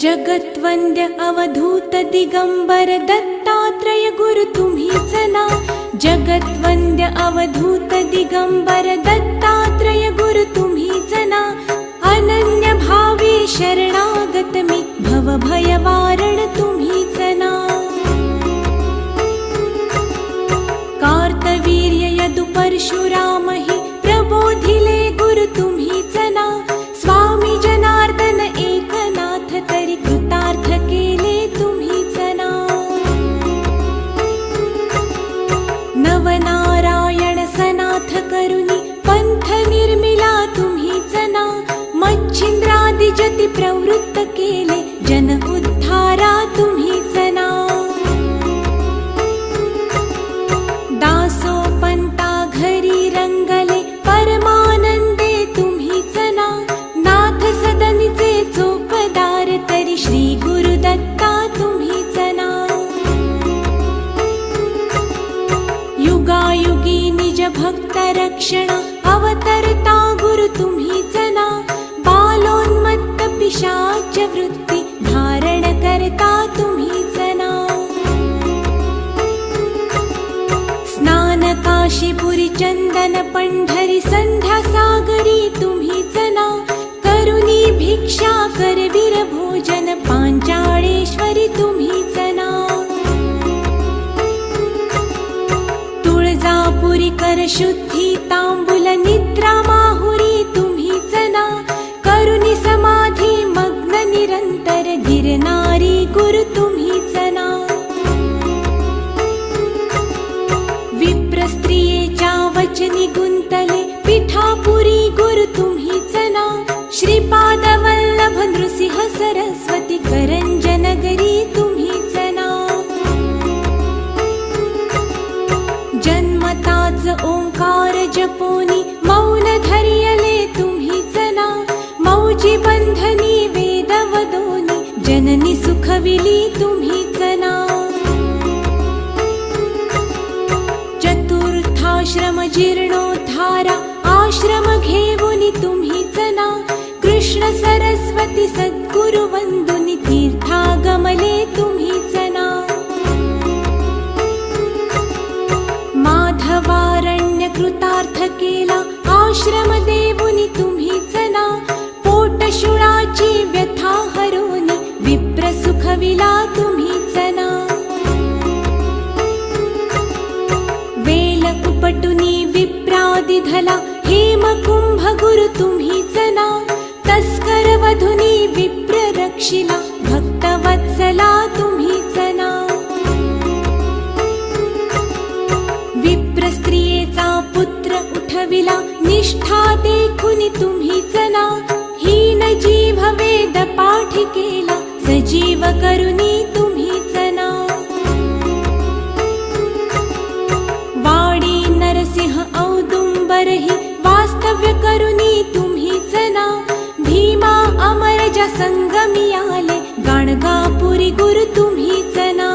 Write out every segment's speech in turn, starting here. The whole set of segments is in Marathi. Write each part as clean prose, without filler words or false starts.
जगत्वंद्य अवधूत दिगंबर दत्तात्रय गुरु तुम्हीच ना. जगत्वंद्य अवधूत दिगंबर दत्तात्रय गुरु तुम्हीच ना. अनन्य भावे शरणागत मी भवभय वारण तुम्हीच ना. कार्तवीर्य यदु परशुराम हि प्रबोधिले गुरु तुम्हीच ना. स्वामी जनार्दन एकनाथ तरी कृतार्थ केले तुम्हीच ना. नवनारायण सनाथ करुणी पंथ निर्मिला तुम्हीच ना. मच्छिंद्रादि जति प्रवृत्त केले जन उद्धारा तुम्हीच ना. दासो पंता घरी रंगले परमानंदे तुम्हीच ना. नाथ सदनीचे चोपदार तरी श्री गुरुदत्ता तुम्हीच ना. युगायुगी निज भक्त रक्षण अवतरता गुरु तुम्हीच ना. बालोन्मत्त पिशाच वृत्ती धारण करता तुम्हीच ना. स्नान काशीपुरी चंदन पंढरी संध्या सागरी तुम्हीच ना. करुणी भिक्षा करवीर भोजन पांचाळेश्वरी तुम्हीच ना. तुळजापुरी कर शुद्धी तांबूल निद्रा माहुरी तुम्हीच ना. करुणी समाधी मग्न निरंतर गिरनारी गुरु तुम्हीच ना. विप्र स्त्रियेच्या वचनी गुंतले पिठापुरी गुरु तुम्हीच ना. श्रीपाद वल्लभ नृसिंह सरस्वती करंजनगरी तुम्हीच ना. जन्मताच ओंकार जपोनी मौन धरियले तुम्हीच ना. मौजी बंधनी वेद वदोनी जननी सुखविली तुम्हीच ना. चतुर्थाश्रम जीर्णोद्धारा आश्रम घेऊनी तुम्हीच ना. कृष्ण सरस्वती सद्गुरु वंदुनी तीर्थागमले तुम्हीच ना. माधवारण्य कृतार्थ केला आश्रम देऊनी तुम्हीच ना. पोटशुळाची व्यथा हरोनी विप्र सुखविला तुम्हीच ना. वेल उपटुनी विप्रादि धला हेमकुंभ गुरु तुम्हीच ना. तस्कर वधुनी विप्र रक्षिला भक्तवत्सला तुम्हीच ना. विप्र स्त्रियेचा पुत्र उठविला निष्ठा देखुनी तुम्हीच ना. हीन जीव वेद पाठ केला सजीव करुणी तुम्हीच ना. वाडी नरसिंह औदुंबरहि वास्तव्य करुणी तुम्हीच ना. भीमा अमरजा संगमी आले गाणगापुरी गुरु तुम्हीच ना.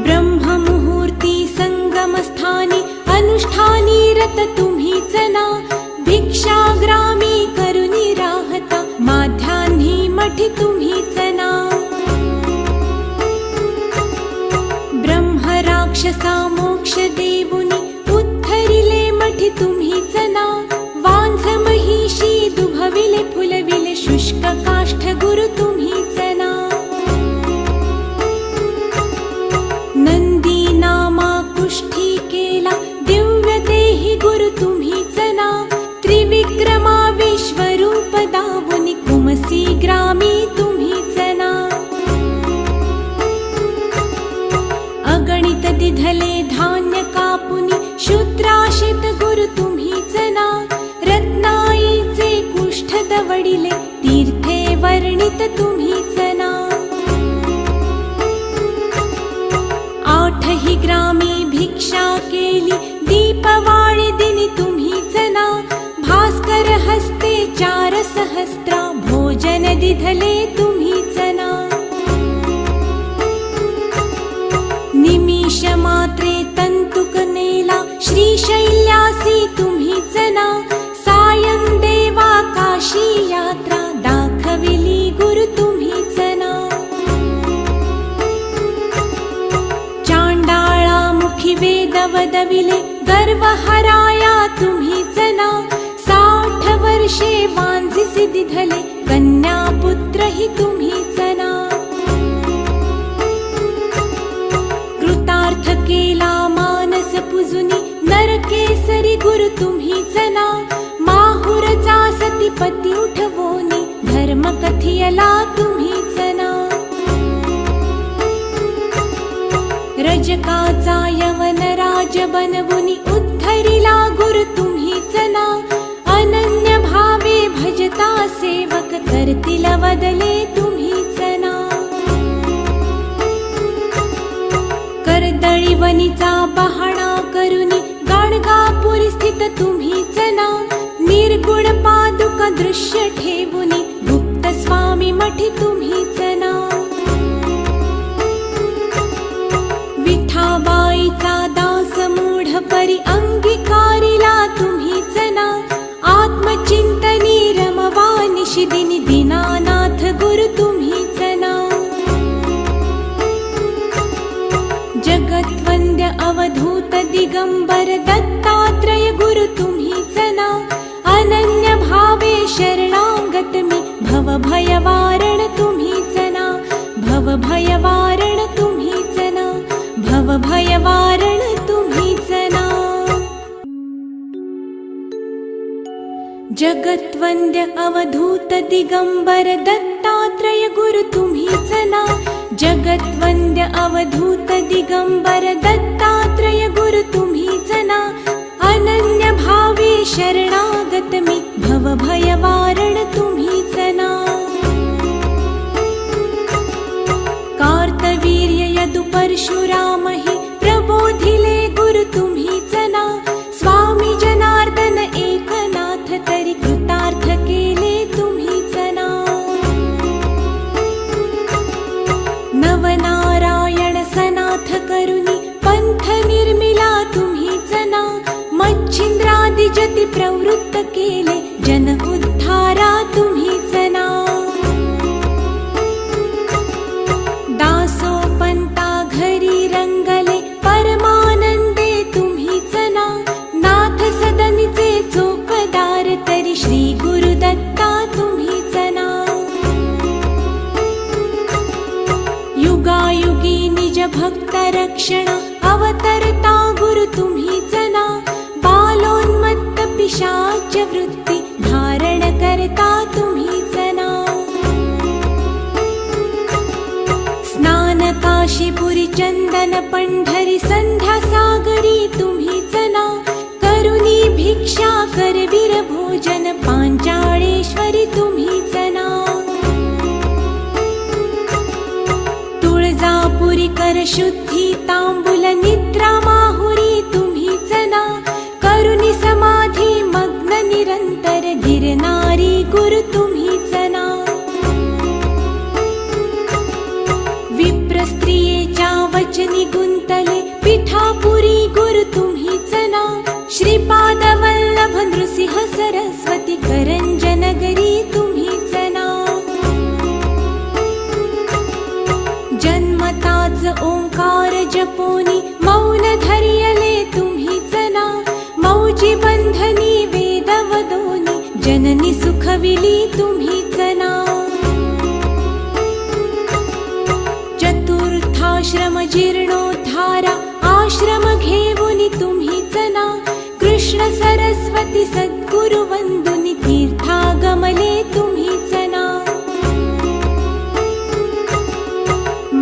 ब्रह्म मुहूर्ती संगमस्थानी अनुष्ठानी रत तुम्हीच ना. भिक्षाग्रामी करुणी राहता माध्यान्ही मठी तुम्हीच ना. ब्रह्म राक्षसा मोक्ष देवुनी उद्धरिले मठी तुम्हीच ना. वांझ महिषी दुभविले फुलविले शुष्क काष्ठ गुरु तुम्हीच ना. नंदी नामा कुष्ठी केला दिव्य देही गुरु तुम्हीच ना. त्रिविक्रमा विश्वरूप दावुनी कुमसी ग्रामी तुम्हीच ना. अगणित दिधले धान्य कापुनी शूद्राशित गुरु तुम्हीच ना. रत्नाईचे कुष्ठ दवडिले तीर्थे वर्णित तुम्हीच ना. आठही ग्रामी भिक्षा केली दीपवाळी दिनी तुम्हीच ना. भास्कर हस्ते 4 सहस्त्रा भोजन दिधले तुम्हीच ना. निमिष मात्रे तंतुक नेला श्रीशैल्यासी तुम्हीच ना. सायं देवा काशी यात्रा वदविले गर्व हराया तुम्हीच ना 60 वर्षे वांझिसी दिधले कन्या पुत्र ही तुम्हीच ना कृतार्थ केला मानस पुजुनी नरकेसरी गुरु तुम्हीच ना माहुरचा सतीपती उठवोनी धर्म कथियला तुम्हीच ना रजकाचा यवन राज बनवुनी उद्धरिला गुरु तुम्हीच ना अनन्य भावे भजता सेवक करतील वदले तुम्हीच ना कर्दळी वनीचा बहाणा करुनी गाणगापुरी स्थित तुम्हीच ना निर्गुण पादुका दृश्य ठेवुनी गुप्त स्वामी मठी तुम्हीच ना विठाबाईचा दास मूढ परी अंगीकारिला तुम्हीच ना आत्मचिंतनी रमवा निशिदिनी दीनानाथ गुरु तुम्हीच ना जगत्वंद्य अवधूत दिगंबर दत्तात्रय गुरु तुम्हीच ना अनन्य भावे शरणागत मी भव भयवारण तुम्हीच ना भव भयवारण तुम्हीच ना भव भयवारण तुम्हीच ना जगत्वंद्य अवधूत दिगंबर दत्तात्रय गुरु तुम्हीच ना जगत्वंद्य अवधूत दिगंबर दत्तात्रय गुरु तुम्हीच ना अनन्य भावे शरणागत मी भव भयवारण तुम्हीच ना कार्तवीर्य यदु परशुराम हि प्रबोधिले गुरु तुम्हीच ना स्वामी जनार्दन एकनाथ तरी कृतार्थ केले तुम्हीच ना नवनारायण सनाथ करुनी पंथ निर्मिला तुम्हीच ना मच्छिंद्रादि जति प्रवृत्त केले जन उद्धारा तुम्हीच ना दासोपंता घरी रंगले परमानंदे तुम्हीच ना नाथ सदनीचे चोपदार तरी श्री गुरुदत्ता तुम्हीच ना युगायुगी निज भक्त रक्षण अवतरता गुरु तुम्हीच ना बालोन्मत्त पिशाच वृत्ती धारण करता तुम्हीच ना स्नान काशीपुरी चंदन पंढरी संध्या सागरी तुम्हीच ना करुणी भिक्षा करवीर भोजन पांचाळेश्वरी तुम्हीच ना तुळजापुरी कर शुद्धी तांबूल निद्रा माहुरी तुम्हीच ना करुणी समाधी मग्न निरंतर गिरनारी गुरु तुम्हीच ना विप्र स्त्रियेच्या वचनी गुंतले पिठापुरी गुरु तुम्हीच ना श्रीपाद वल्लभ नृसिंह सरस्वती करंजनगरी तुम्हीच ना जन्मताच ओंकार जपोनी मौन धरियले तुम्हीच ना मौजी बंधनी वेद वदोनी जननी सुखविली तुम्हीच ना चतुर्थाश्रम जीर्णोद्धारा आश्रम घेऊनी तुम्हीच ना कृष्ण सरस्वती सद्गुरु वंदुनी तीर्थागमले तुम्हीच ना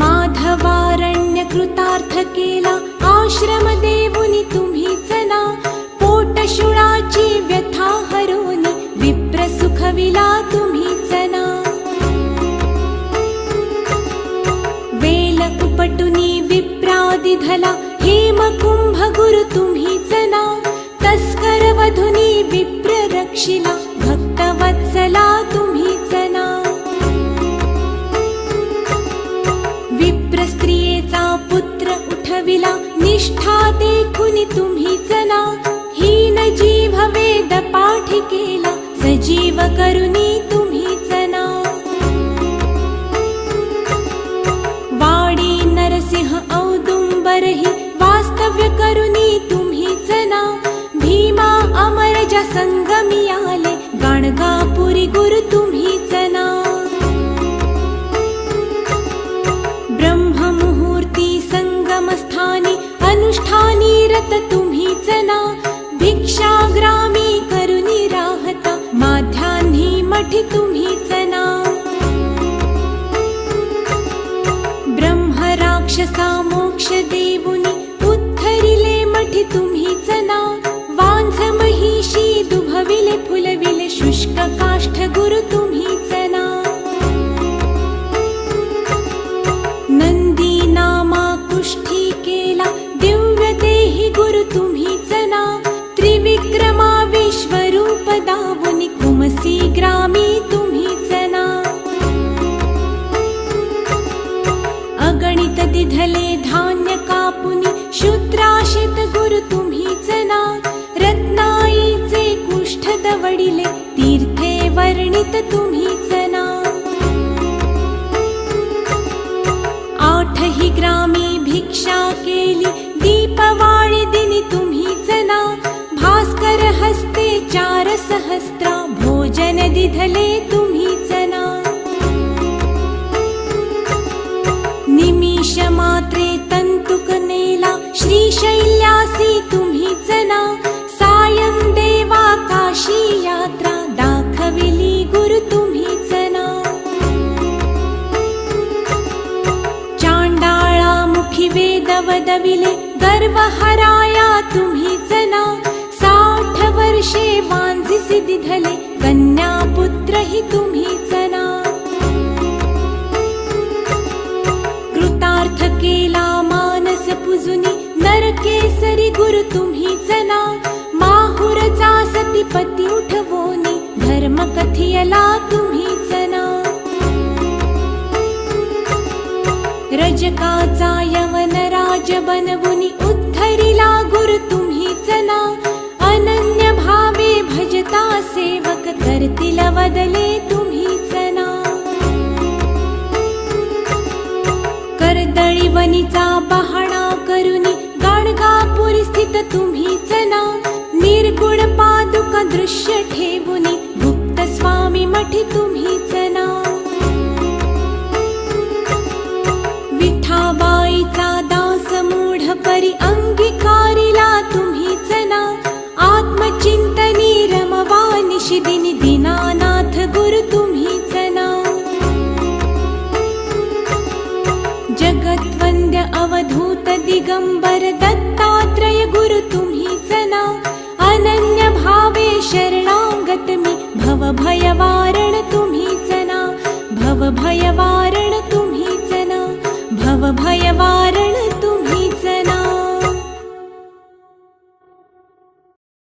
माधवारण्य कृतार्थ केला आश्रम देवुनी तुम्हीच ना पोटशुळाची व्यथा हरोनी विप्र सुखविला तुम्हीच ना वेल उपटुनी विप्रादिधला हेमकुंभ गुरु तुम्हीच ना तस्कर वधुनी विप्र रक्षिला भक्तवत्सला तुम्हीच ना विप्र स्त्रियेचा पुत्र उठविला निष्ठा देखुनी तुम्हीच ना हीन जीव वेद पाठ केला सजीव करुनी तुम्हीच ना वाडी नरसिंह औदुंबर ही वास्तव्य करुनी असा मोक्ष देऊनी उद्धरिले मठी तुम्हीच ना. वांझ महिषी दुभविले फुलविले शुष्क काष्ठ गुरु तुम्हीच ना. नंदी नामा कुष्ठी केला दिव्य देही गुरु तुम्हीच ना. त्रिविक्रमा विश्वरूप दावुनी कुमसी ग्रामी तुम्हीच ना. अगणित दिधले धान्य कापुनी शूद्राशित गुरु तुम्हीच ना. रत्नाईचे कुष्ठ दवडिले तीर्थे वर्णित तुम्हीच ना. आठही ग्रामी भिक्षा केली दीपवाळी दिनी तुम्हीच ना. भास्कर हस्ते 4 सहस्रा भोजन दिधले तुम्हीच ना. निमिष मात्रे तंतुक नेला श्रीशैल्यासी तुम्हीच ना. सायं देवा काशी यात्रा दाखविली गुरु तुम्हीच ना. चांडाळा मुखी वेद वदविले गर्व हराया तुम्हीच ना. 60 वर्षे वांझिसी दिधले कन्या पुत्र ही तुम्हीच ना. कृतार्थ केला मानस पुजुनी नरकेसरी गुरु तुम्हीच ना. माहुरचा सतीपती उठवोनी धर्म कथियला तुम्हीच ना. रजकाचा यवन राज बनवुनी उद्धरिला गुरु तुम्हीच ना. अनन्य भावे भजता सेवक करतील वदले तुम्हीच ना. कर्दळी वनीचा बहाणा करुनी गाणगापुरी स्थित तुम्हीच ना. निर्गुण पादुका दृश्य ठेवुनी गुप्त स्वामी मठी तुम्हीच ना. विठाबाईचा दास मूढ परी अंगीकारिला तुम्हीच ना. आत्मचिंतनी रमवा निशिदिनी दीनानाथ गुरु तुम्हीच ना. जगद्वंद्य अवधूत दिगंबर दत्तात्रय गुरु तुम्हीच ना. अनन्य भावे शरणागत मी भव भय वारण तुम्हीच ना. भव भय वारण